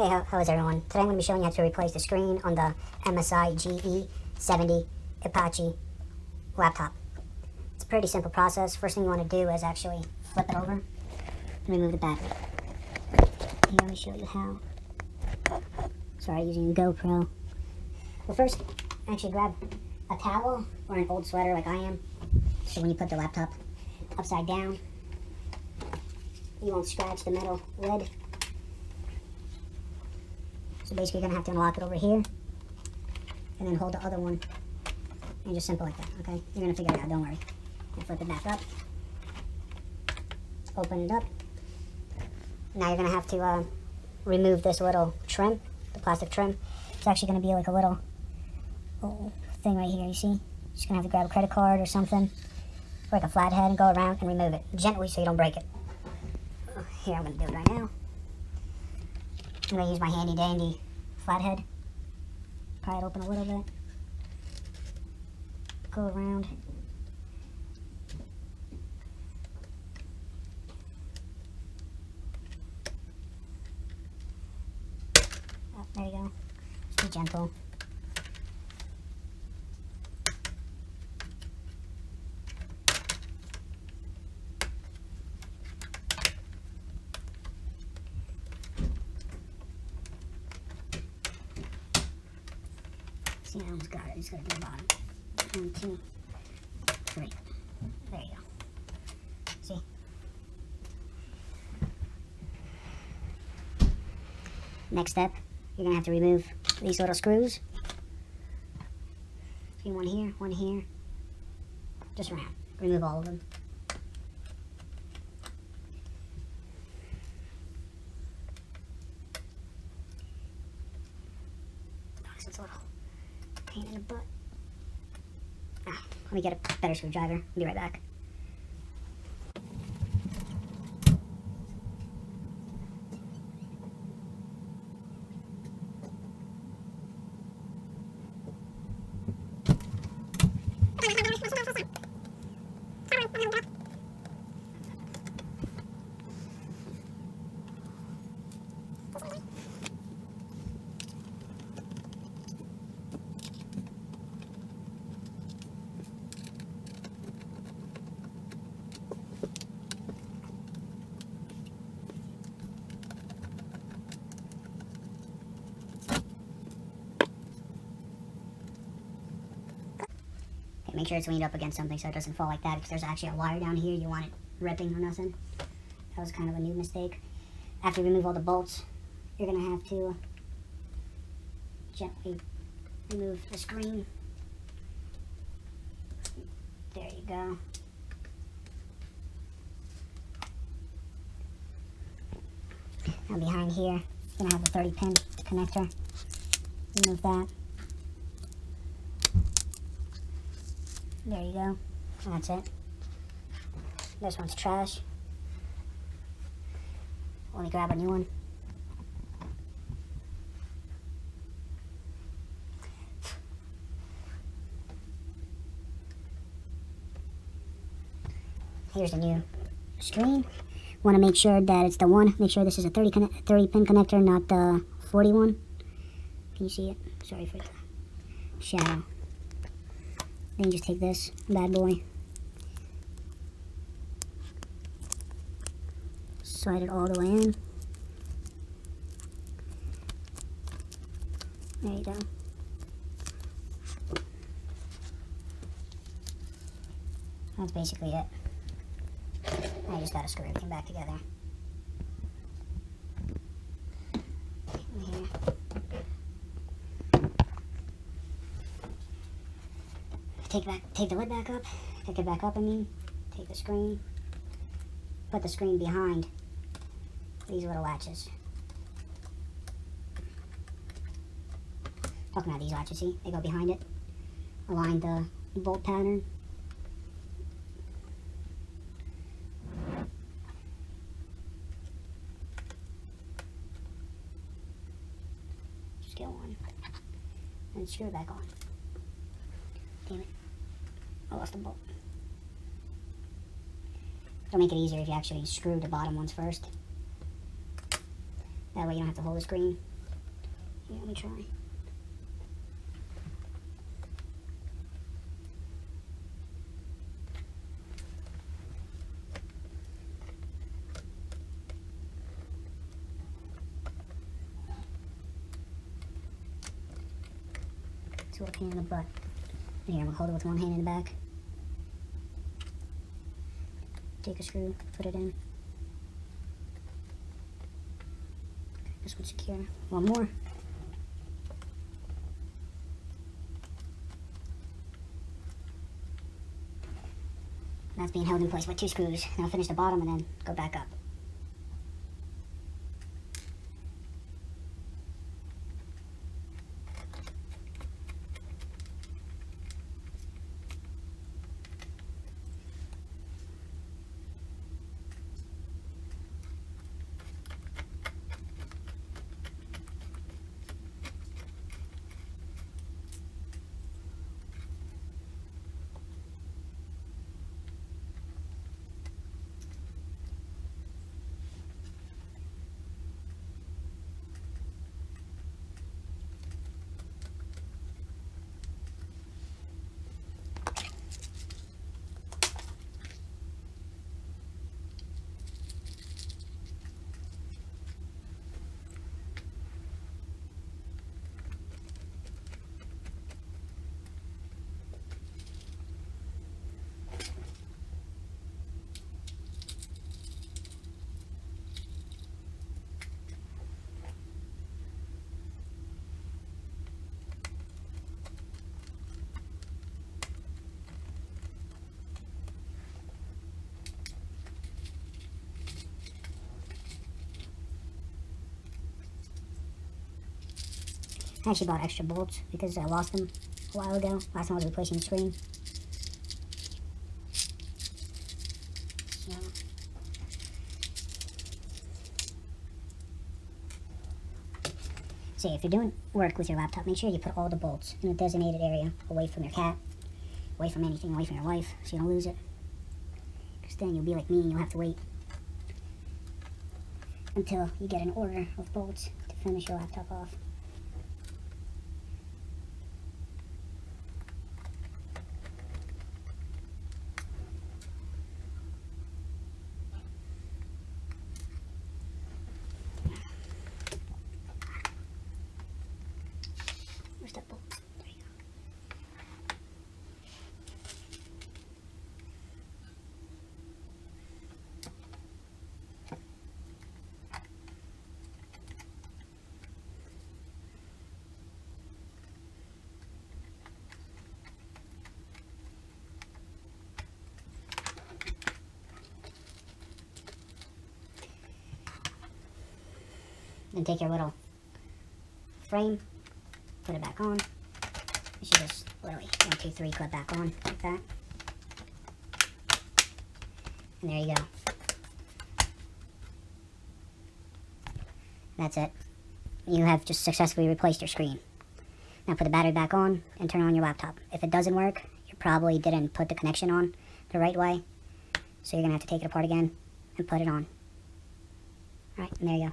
Hey, how is everyone? Today I'm going to be showing you how to replace the screen on the MSI GE70 Apache laptop. It's a pretty simple process. First thing you want to do is actually flip it over and remove the battery. Here, let me show you how. Sorry, using a GoPro. Well, first, actually grab a towel or an old sweater like I am. So when you put the laptop upside down, you won't scratch the metal lid. So basically you're going to have to unlock it over here and then hold the other one and just simple like that, okay? You're going to figure it out, don't worry. And flip it back up. Open it up. Now you're going to have to remove this little trim, the plastic trim. It's actually going to be like a little thing right here, you see? Just going to have to grab a credit card or something, like a flathead, and go around and remove it gently so you don't break it. Here, I'm going to do it right now. I'm going to use my handy dandy flathead. Pry it open a little bit. Go around. Oh, there you go. Just be gentle. See, I almost got it. Just gotta do the bottom. 1, 2, 3. There you go. See? Next step, you're gonna have to remove these little screws. See, one here, just around. Remove all of them. Oh, this is a little pain in the butt. Let me get a better screwdriver. I'll be right back. Make sure it's leaned up against something so it doesn't fall like that, because there's actually a wire down here. You want it ripping or nothing. That was kind of a new mistake. After you remove all the bolts, you're going to have to gently remove the screen. There you go. Now behind here, you're going to have the 30-pin connector. Remove that. There you go. And that's it. This one's trash. Let me grab a new one. Here's the new screen. Want to make sure that it's the one. Make sure this is a 30-pin connector, not the 41. Can you see it? Sorry for the shadow. Then you just take this bad boy, slide it all the way in. There you go. That's basically it. Now you just gotta screw everything back together. Here. Take the lid back up, pick it back up, take the screen, put the screen behind these little latches. Talking about these latches, see? They go behind it. Align the bolt pattern. Just get one, and screw it back on. Damn it. I lost the bolt. It'll make it easier if you actually screw the bottom ones first. That way you don't have to hold the screen. Yeah, let me try. It's a little pain in the butt. Here, I'm gonna hold it with one hand in the back. Take a screw, put it in. Okay, this one's secure. One more. That's being held in place by 2 screws. Then I'll finish the bottom and then go back up. I actually bought extra bolts because I lost them a while ago. Last time I was replacing the screen. So if you're doing work with your laptop, make sure you put all the bolts in a designated area, away from your cat, away from anything, away from your wife, so you don't lose it. Because then you'll be like me and you'll have to wait until you get an order of bolts to finish your laptop off. Where's that bolt? There you go. Then take your little frame, put it back on. You should just literally 1, 2, 3 clip back on like that. And there you go. That's it. You have just successfully replaced your screen. Now put the battery back on and turn on your laptop. If it doesn't work, you probably didn't put the connection on the right way. So you're going to have to take it apart again and put it on. Alright, and there you go.